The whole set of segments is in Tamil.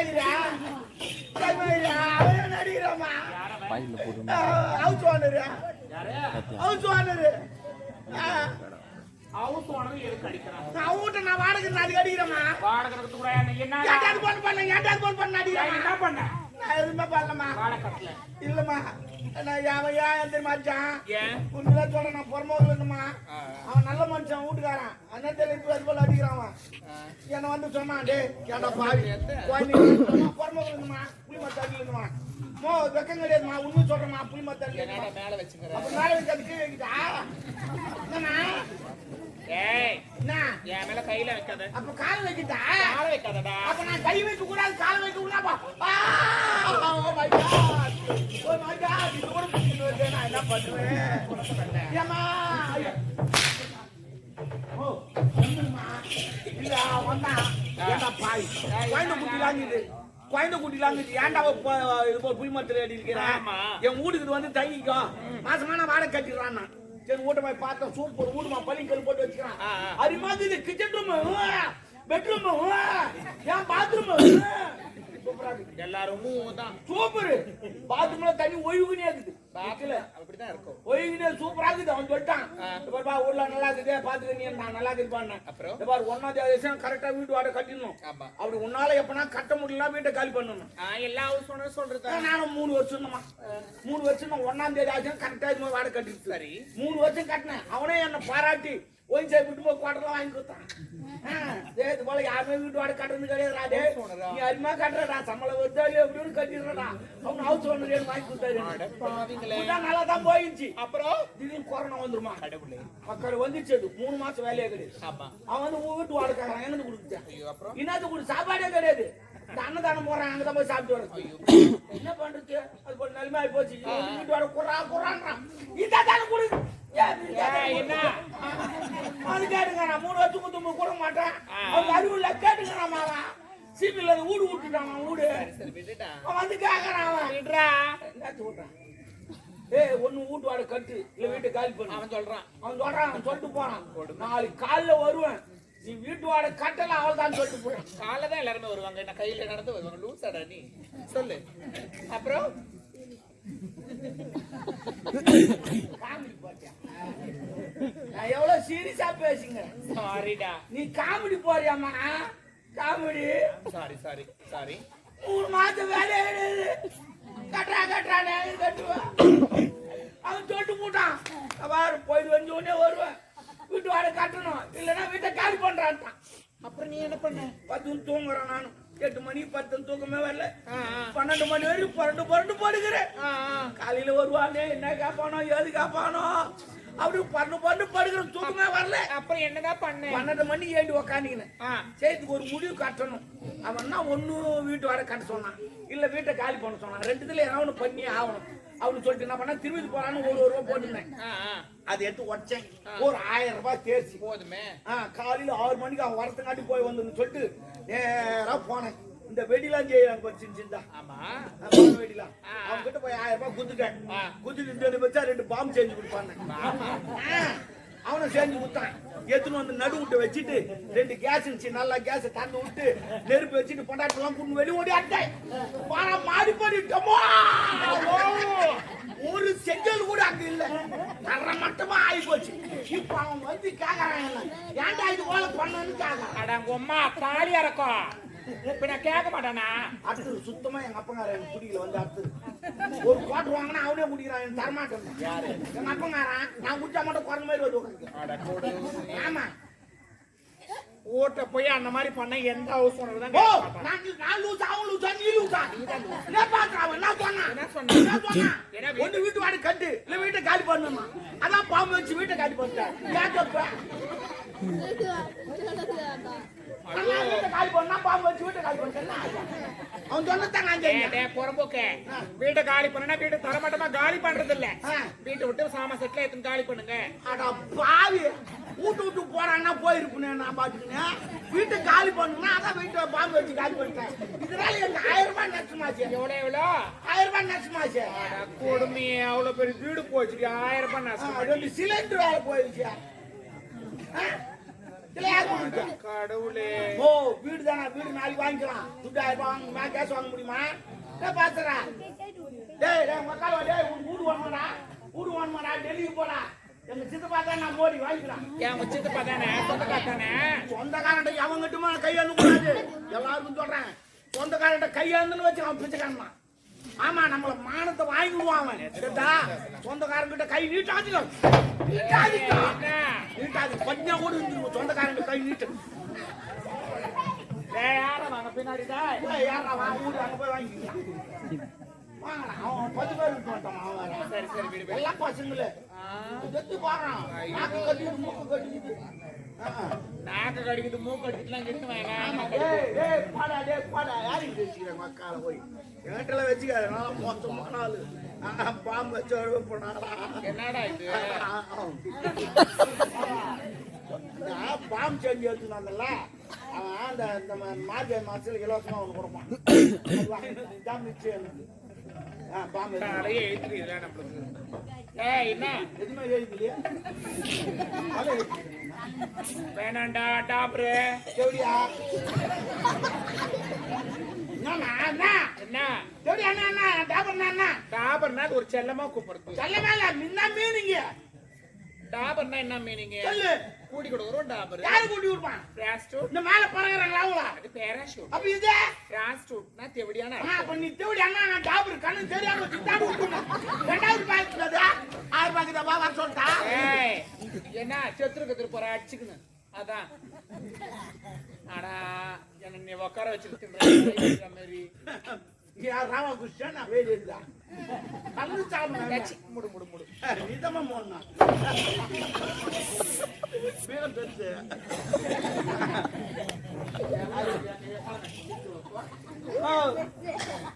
கேக்குறியா அவன் நடிக்கிறாமா house owner house owner house owner எதுக்கு அடிக்கிறான் அவன்கிட்ட நான் வாடகை நாளைக்கு அடிக்கிறேமா வாடகை கூட என்ன ஏட்டாவது போன் பண்ண ஏட்டாவது போன் பண்ண அடிக்கிறேன் என்ன பண்ண நான் எதுவுமே பண்ணலமா வாடகை கட்டல இல்லம்மா நான் அவன் ஏன் தெரியுமா அடிச்சான் ஏன் உண்மையில சொல்றேன் நான் பொறமோகல் இல்லம்மா அவன் நல்ல மனுஷன் வீட்டுக்காரன் அண்ணன் இப்ப அது போல அடிக்கிறான் அவன் என்ன வந்து சொன்னான் டே ஏன்டா பாவி பொறமோகல் இல்லம்மா புளி மத்த அடிக்கலமா மோ வெக்கம் கிடையாதுமா உண்மை சொல்றேம்மா புளி மத்த அடிக்கல மேல வச்சுக்கிறேன் அப்ப மேல வச்சு அது கீழே வைக்கிட்டா என்னண்ணா ஏய் என்ன என் மேல கையில வைக்காத அப்ப கால் வைக்கிட்டா கால வைக்காதடா அப்ப நான் கை வைக்க கூடாது கால் வைக்க கூடாது oh my god oh my god இது கூட புடிச்சு நான் என்ன பண்ணுவேன் ஏமா ஓ என்னம்மா இல்ல வந்தா ஏண்டா பாய் குழந்தை குட்டிலாங்குது ஏன்டா இது போல் புளிமரத்துல அடி இருக்கிறேன் என் வீட்டுக்கு வந்து தங்கிக்கோ மாசமான வாடகை கட்டிடுறான் சரி வீட்டை போய் பார்த்தேன் சூப்பர் வீடுமா பள்ளிக்கல் போட்டு வச்சுக்கிறான் அது மாதிரி இது கிச்சன் ரூம் பெட்ரூம் ஏன் பாத்ரூம் எல்லாரும் தான் சூப்பர் பாத்ரூம்ல தண்ணி ஒழுகுனே இருக்குது அப்படிதான் இருக்கும் ஒழுகுனே சூப்பரா இருக்குது அவன் சொல்லிட்டான் ஊர்ல நல்லா இருக்குது பாத்துக்க நீ நான் நல்லா இருக்குது பண்ணேன் அப்புறம் ஒன்னாவது கரெக்டா வீட்டு வாடகை கட்டிடணும் அப்படி உன்னால எப்பனா கட்ட முடியல வீட்டை காலி பண்ணணும் எல்லா ஹவுஸ் ஓனர் சொல்றது நானும் 3 வருஷம் ஒன்னாம் தேதி ஆச்சு கரெக்டா இது வாடகை கட்டிட்டு சரி 3 வருஷம் கட்டினேன் அவனே என்ன பாராட்டி ஒயின் சார் விட்டு போய் குவாட்டர்லாம் வாங்கி கொடுத்தான் இது போல யாருமே வீட்டு வாடகை கட்டுறது கிடையாது நீ அருமையா கட்டுறடா சம்பளம் வருதா இல்லையா எப்படின்னு கட்டிடுறா அவன் ஹவுஸ் ஓனர் வாங்கி கொடுத்தாரு நல்லா தான் போயிடுச்சு அப்புறம் திடீர்னு கொரோனா வந்துருமா மக்கள் வந்துச்சு அது 3 மாசம் வேலையே கிடையாது அவன் வந்து வீட்டு வாடகை எங்க கொடுத்துட்டான் இன்னது கூட சாப்பாடே கிடையாது அன்னதானம் போறான் அங்கதான் போய் சாப்பிட்டு வர என்ன பண்றது அது போல நிலைமை ஆகி போச்சு வீட்டு வாடகை குறான்றான் இதான் கொடு என்ன அது கேட்டுங்க நான் 3 வருஷம் கூட மாட்டேன் அவங்க அறிவுல கேட்டுக்கிறான் அவன் சீப்பில் வீடு விட்டுட்டான் வீடு அவன் வந்து கேட்கறான் அவன் விட்டுறான் ஒண்ணு வீட்டு வாடகை கட்டு இல்ல வீட்டை காலி பண்ணு அவன் சொல்லிட்டு போறான் நாளைக்கு காலைல வருவேன் நீ வீட்டு வாடகை கட்டல அவள் தான் சொல்லிட்டு போறான் காலைல தான் எல்லாருமே வருவாங்க என்ன கையில நடந்து வருவாங்க லூசாடா நீ சொல்லு அப்புறம் நான் எவ்வளவு சீரியஸா பேசுங்க சாரிடா நீ காமெடி போறியாமா காமெடி சாரி 3 மாசம் வேலையே கட்டுறானே கட்டுவேன் அவன் தொட்டு போட்டான் போயிட்டு வந்து உடனே வருவேன் வீட்டு வாடகை கட்டணும் இல்லைன்னா வீட்டை காலி பண்றான்ட்டான் அப்புறம் நீ என்ன பண்ண 10 தூங்குறேன் நானும் 8 மணி 10 தூக்கமே வரல 12 மணி வரைக்கும் புரண்டு போடுகிறேன் காலையில வருவானே என்ன காப்பானோ ஏது காப்பானோ அப்படி பண்டு படுக்கிறேன் தூக்கமே வரல அப்புறம் என்னதான் பண்ண 12 மணி ஏண்டு உக்காந்துக்கினேன் சேர்த்துக்கு ஒரு முடிவு கட்டணும் அவன் தான் ஒண்ணு வீட்டு வாடகை கட்ட சொன்னான் இல்ல வீட்டை காலி பண்ண சொன்னான் ரெண்டுத்துல ஏதாவது பண்ணி ஆகணும் அவனு சொல்லிட்டு என்ன பண்ண திரும்பி போறான்னு 1 ரூபா போட்டுனேன் அதை எடுத்து உடச்சேன் ஒரு 1000 ரூபாய் தேர்ச்சி போதுமே காலையில 6 மணிக்கு அவன் வரத்துக்காட்டி போய் வந்து சொல்லிட்டு நேரா போனேன் இந்த வெடிலாம் செய்யறாங்க சின்ன வெடிலாம் அவங்க கிட்ட போய் 1000 ரூபாய் குத்துட்டு வச்சா 2 பாம்பு செஞ்சு கொடுப்பாங்க அவனை செஞ்சு கொடுத்தான் எத்தனை வந்து நடு விட்டு வச்சுட்டு 2 கேஸ் இருந்துச்சு நல்லா கேஸ் தந்து விட்டு நெருப்பு வச்சுட்டு பொண்டாட்டெல்லாம் கூட்டு வெளியே ஓடி ஆட்டேன் மாறி பண்ணிட்டோமோ ஒரு செஞ்சல் கூட அங்க இல்ல தர மட்டமா ஆகி போச்சு இப்ப அவன் வந்து கேக்குறான் ஏன்டா இது போல பண்ணு கேக்குறான் அம்மா தாலி இறக்கும் இப்ப நான் கேட்க மாட்டானா அடுத்து சுத்தமா எங்க அப்பங்கார குடிக்கல வந்து அடுத்து ஒரு குவாட்டர் வாங்கினா அவனே குடிக்கிறான் எனக்கு தரமாட்டேன் யாரு எங்க அப்பங்காரன் நான் குடிச்சா மட்டும் குறைஞ்ச மாதிரி வருது ஆமா ஓட்ட போய் அந்த மாதிரி பண்ண எந்த ஹவுஸ் ஓனர் தான் நான் லூசா அவன் லூசா நீ லூசா என்ன பாக்குறான் என்ன சொன்னா ஒண்ணு வீட்டு வாடகை கட்டு இல்ல வீட்டை காலி பண்ணணுமா அதான் பாம்பு வச்சு வீட்டை காலி பண்ணிட்டேன் ஏன் தப்ப காலி பண்ணா பாம்பு வச்சு வீட்டை காலி பண்ணிட்டேன் அவன் சொன்னதாங்க புறம்போக்க வீட்டை காலி பண்ணா வீட்டை தரமாட்டமா காலி பண்றது இல்ல வீட்டை விட்டு சாமா செட்ல எடுத்து காலி பண்ணுங்க அட பாவி வீட்டு போறான்னா போயிருப்பேன் நான் பாத்துக்கினேன் வீட்டை காலி பண்ணுனா அதான் வீட்டை பாம்பு வச்சு காலி பண்ணிட்டேன் இதனால எனக்கு 1000 ரூபாய் நஷ்டமாச்சு எவ்வளோ 1000 ரூபாய் நஷ்டமாச்சு கொடுமையே அவ்வளவு பெரிய வீடு போச்சு 1000 ரூபாய் நஷ்டம் 2 சிலிண்டர் வேலை போயிருச்சு இதுல யார் கொடுத்தா? கடவுளே. ஓ வீடு தானா? வீடு நாளைக்கு வாங்கிக்கலாம். துட்டு 1000 ரூபாய் வாங்க கேஸ் வாங்க முடியுமா? என்ன பாத்துறா? டேய் டேய் மக்கள் டேய் வீடு வாங்கடா. வீடு வாங்கடா டெல்லிக்கு போடா. எங்க சித்தப்பா தான் நான் மோடி வாங்கிக்கலாம். என் சித்தப்பா தானே சொந்தக்காரனே. சொந்தக்காரன்ட்ட அவங்ககிட்டமா கையாந்து கூடாது. எல்லாருக்கும் சொல்றேன். சொந்தக்காரன்ட்ட கையாந்துன்னு வச்சு அவன் பிச்சைக்காரமா. ஆமா நம்மள மானத்தை வாங்கிடுவான் அவன். சரிதா? சொந்தக்காரங்கிட்ட கை நீட்டாதீங்க. நீட்டாதீங்க. நீட்டாதீங்க. கொஞ்சம் கூட இருந்துரும் சொந்தக்காரங்க கை நீட்டு. டேய் யாரா வாங்க பின்னாடி டேய். டேய் யாரா வா ஊரு அங்க போய் வாங்கிக்கலாம். வாங்கடா. அவன் 10 பேர் இருக்க மாட்டான் அவன். சரி சரி விடு. எல்லாம் பசங்களே. செத்து போறான். நாக்கு கட்டிட்டு மூக்கு கட்டிட்டு. நாக்கு கடிக்குது மூக்கு கடிக்கலாம் கிட்டுவாங்க. ஆமா டேய் டேய் போடா யாருக்கு தெரிஞ்சிர மக்கால போய். என்கிட்டல வெச்சிக்காத நான் மொத்தமான ஆளு. பாம்பு வச்சு அழுவ போனாடா. என்னடா இது? நான் பாம்பு செஞ்சு எடுத்துனாங்கல்ல. அவன் அந்த மார்கழி மாசத்துல இலவசமா ஒன்று கொடுப்பான். இதான் நிச்சயம் எனக்கு. பாம்பு நிறைய எழுத்துறீங்களா நம்மளுக்கு? ஏய் என்ன எதுவுமே எழுதிலையே. வேணாண்டா டாப்ரு. எப்படியா என்ன டாபர்னா ஒரு செல்லமா கூப்பிடுறது. டாபர்னா என்ன மீனிங்? கூடி கொடுக்குறோம் டாபர். யாரு கூட்டி விடுப்பான்? பிராஸ்டியூட். இந்த மேல பறக்குறாங்களா அவங்களா? அது பேராஷூட். அப்ப இது பிராஸ்டியூட்னா தேவடியான. அப்ப நீ தேவடி அண்ணா நான் டாபர் கண்ணு தெரியாம திட்டாடு விட்டுறேன். ரெண்டாவது பாக்குறது 1000 ரூபாய்க்கு தான் வர சொல்லிட்டா. ஏய் என்ன செத்துருக்கு போற அடிச்சுக்கணும் அதான். ஆனா என்ன நீ உட்கார வச்சிருக்க மாதிரி யார் ராமகிருஷ்ணன் நான் வேலை இருந்தா கண்ணு சாப்பிடுங்க. முடு முடு முடு இதமா போனா பேரம் பெருசு.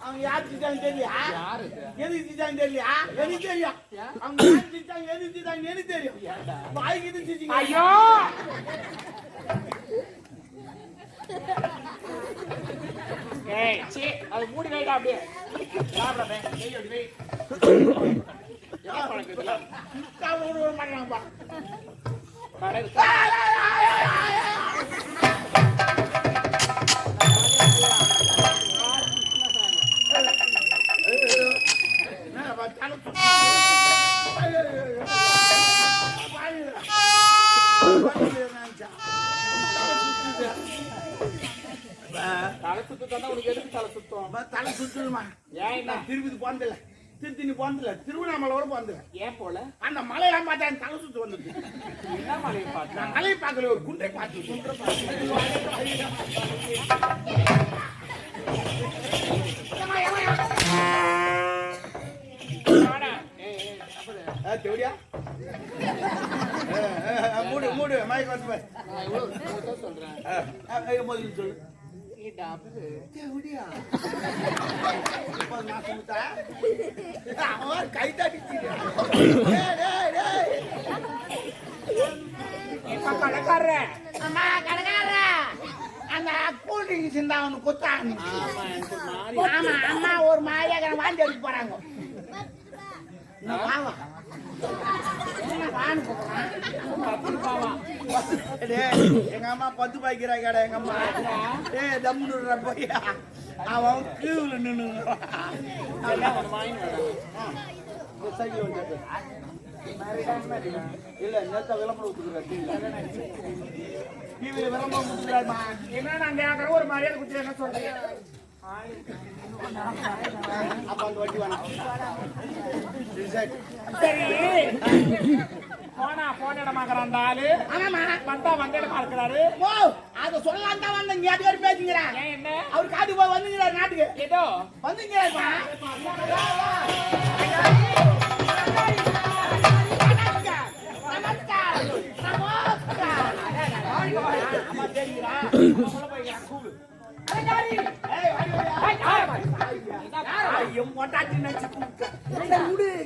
அவங்க யாருக்கு தெரியலையா? எதுக்கு தெரியலையா? எனக்கு தெரியும். அவங்க யாருக்கு எதுக்கு எனக்கு தெரியும். வாய்க்கு ஐயோ ஏய் சீ அது மூடி வைடா அப்படியே. சாப்பிடவே ஏய் அப்படி வை. யா பழக்கு இதெல்லாம் காவல் விட மாட்டாங்கப்பா. கடை தலை சுத்தம் உனக்கு எதுக்கு தலை சுத்தம்? தலை சுத்துமா? ஏன் என்ன திருப்பதி போனதில்ல, திருத்தணி போனதில்ல, திருவண்ணாமலையோட போனதில்ல. ஏன் போல? அந்த மலையெல்லாம் பார்த்தா எனக்கு தலை சுத்து வந்துருக்கு. என்ன மலையை பார்த்து? நான் மலையை பார்க்கல, ஒரு குன்றை பார்த்து. தேவடியா மூடு மூடு மயக்க வந்து சொல்றேன். முதல்ல சொல்லு. கை தட்டி கடைக்கார அந்த கூல்ட்ரிங்க்ஸ் இருந்தா அவனு குத்தாங்க. ஆமா அம்மா ஒரு மாதிரியாக வாந்தி எடுக்க போறாங்க. எங்க அம்மா 10 பாய்க்கிறாங்க. எங்க அம்மா தம்முடுற பையா அவன் கீவுல நின்று இல்ல நேத்த விளம்பரம் கொடுத்துருக்கா டிவியில விளம்பரம் கொடுத்துருக்காருமா. என்ன நாங்க ஒரு மரியாதை குத்தி என்ன சொல்றீங்க? அப்ப அந்த வட்டி வேணாம். சரி போனா போன இடமாக்குறான் ஆளு. ஆமாமா வந்தா வந்த இடமா இருக்கிறாரு. ஓ அத சொல்லலாம் தான் வந்தேன். நீ அது வரை பேசுங்கிறா. ஏன் என்ன அவர் காட்டுக்கு போய் வந்துங்கிறாரு. நாட்டுக்கு ஏதோ வந்துங்கிறாருப்பா. அம்மா தெரியுங்களா? பொண்டாட்டி நினைச்சு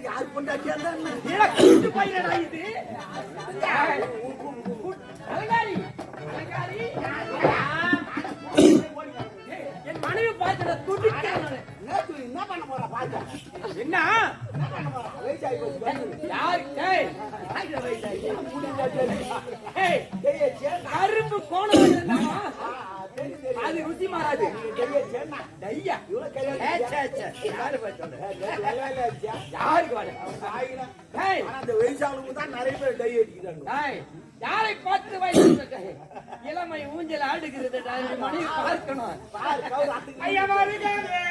யாரு பொண்டாட்டியா என் மனைவி பார்த்து பண்ண போறா பாத்து என்ன பண்ண போறா வயசாகி போச்சு யார் டேய் ஆயிரம் வயசாகி முடிஞ்சு ஏய் கரும்பு கோணம் வச்சிருந்தாமா அது ருசி மாறாது டையா யாரு யாருக்கு வாட அந்த வயசானவங்க தான் நிறைய பேர் டை அடிக்கிறாங்க யாரை பார்த்து வயசு இளமை ஊஞ்சல் ஆடுகிறது மணி பார்க்கணும் ஐயா வருகிறாரே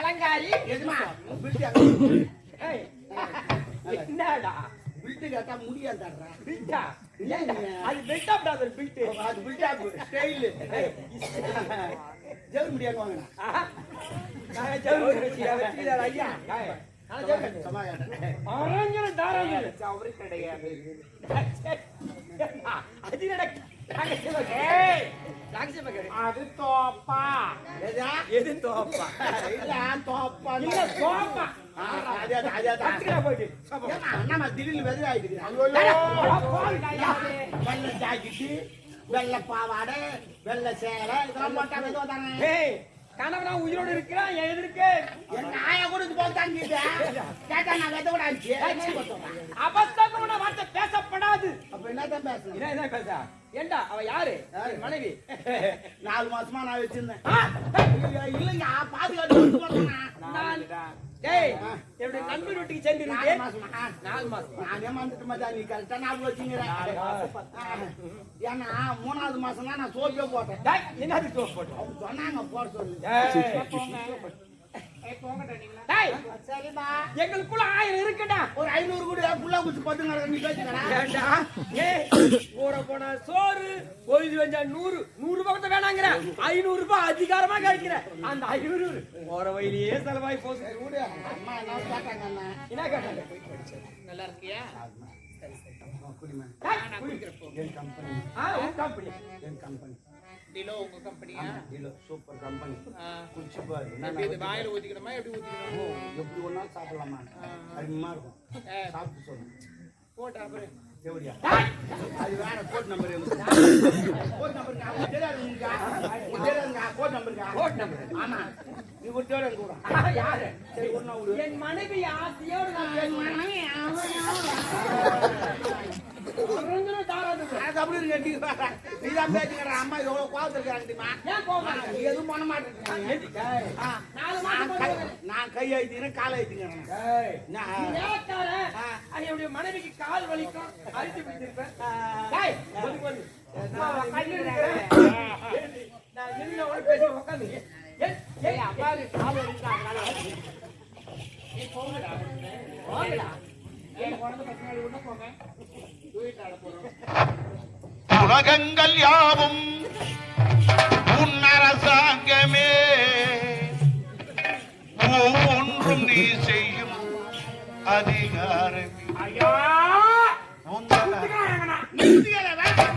அலங்காரி எதுமா என்னடா பில்ட் கேட்டா முடியாதாடா பில்டா அது பில்ட் அப் அது பில்ட் அது பில்ட் அப் ஸ்டைல் ஜெல் முடியாது வாங்கடா நான் ஜெல் வச்சியா ஐயா அரஞ்சன தாராஞ்சன அவரே கிடையாது அது நடக்க அது தோப்பா எது தோப்பா இல்ல தோப்பா இல்ல தோப்பா நம்ம திடீர்னு வெதை ஆயிட்டு வெள்ளை ஜாக்கெட்டு வெள்ளை பாவாடை வெள்ளை சேலை இதெல்லாம் போட்டா வெதோ தானே கணவனா உயிரோடு இருக்கிறான் எதிர்க்கு என் நாய கூட இது போல் தாங்கிட்டேன் கேட்டா நான் வெத கூட ஆச்சு அபத்தமான வார்த்தை பேசப்படாது அப்ப என்னதான் பேசுறேன் என்ன பேச ஏண்டா அவ யாரு மனைவி 4 மாசமா நான் வச்சிருந்தேன் இல்லைங்க பாதுகாத்து டேய் என்னுடைய நண்பர் வீட்டுக்கு சென்று 4 மாசமா? 4 மாசம். நான் ஏமாந்துட்டு மச்சான், நீ கரெக்டா ஞாபகம் வச்சுக்கிறேன். ஏன்னா 3வது மாசம் தான் நான் சோப்பே போட்டேன். டேய் என்னது சோப் போட்டு? அவங்க சொன்னாங்க போட சொல்லி. டேய் சரிப்பா, எங்களுக்குள்ள 1000 இருக்குடா. ஒரு 500 கூட புள்ளா குச்சி பத்துங்க நீ பேசுங்கடா. ஏண்டா ஏய் போற போன சோறு பொழுது வந்தா 100 ரூபாய் வேணாங்கற 500 ரூபாய் அதிகாரமா கேட்கிற அந்த 500 போற வழியிலே செலவாய் போகுது விடு. அம்மா என்ன கேட்டாங்க அண்ணா? என்ன கேட்டாங்க நல்லா இருக்கியா? குடிமா. நான் குடிக்கிறப்போ என் கம்பெனி, உன் கம்பெனி என் கம்பெனி. டிலோ உங்க கம்பெனியா? இல்ல சூப்பர் கம்பெனி. ஆ. குடிச்சு பாரு. எப்படி இது வாயில ஊத்திக்கணுமா எப்படி ஊத்திக்கணும்? எப்படி ஒன்னாலும் சாப்பிடலாமா? அருமையா இருக்கும். சாப்பிட்டு சொல்லு. போட்டு அப்புறம் எப்படியா? அது வேற கோட் நம்பர். கோட் நம்பர் தெரியாதுங்க. Code number. கோட் நம்பர் ஆமா, நீ விட்டோட கூட. யாரு சரி ஒண்ணா விடு. என் மனைவி ஆசையோடு நான் எனக்கு அப்படி இருக்கு. நீதான் பேசுகிற அம்மா எவ்வளவு கோவத்தில் இருக்காங்க தெரியுமா? ஏன் கோவமா நீ எதுவும் பண்ண மாட்டேன். நான் கை ஐத்திக்கிறேன், கால் ஐத்திக்கிறேன். என்னுடைய மனைவிக்கு கால் வலிக்கும் அழுத்தி பிடிச்சிருப்பேன் நான் நின்று பேசி உட்காந்து அப்பாவுக்கு கால் வலிக்காங்க என் குழந்தை பசங்க உள்ள போங்க தூக்கிட்டு ஆட போறோம் உலகங்கள் யாவும் உன் அரசாங்கமே, ஒவ்வொன்றும் நீ செய்யும் அதிகாரமே. ஐயா உந்தன நிறுத்திக்கல, வேண்டாம்.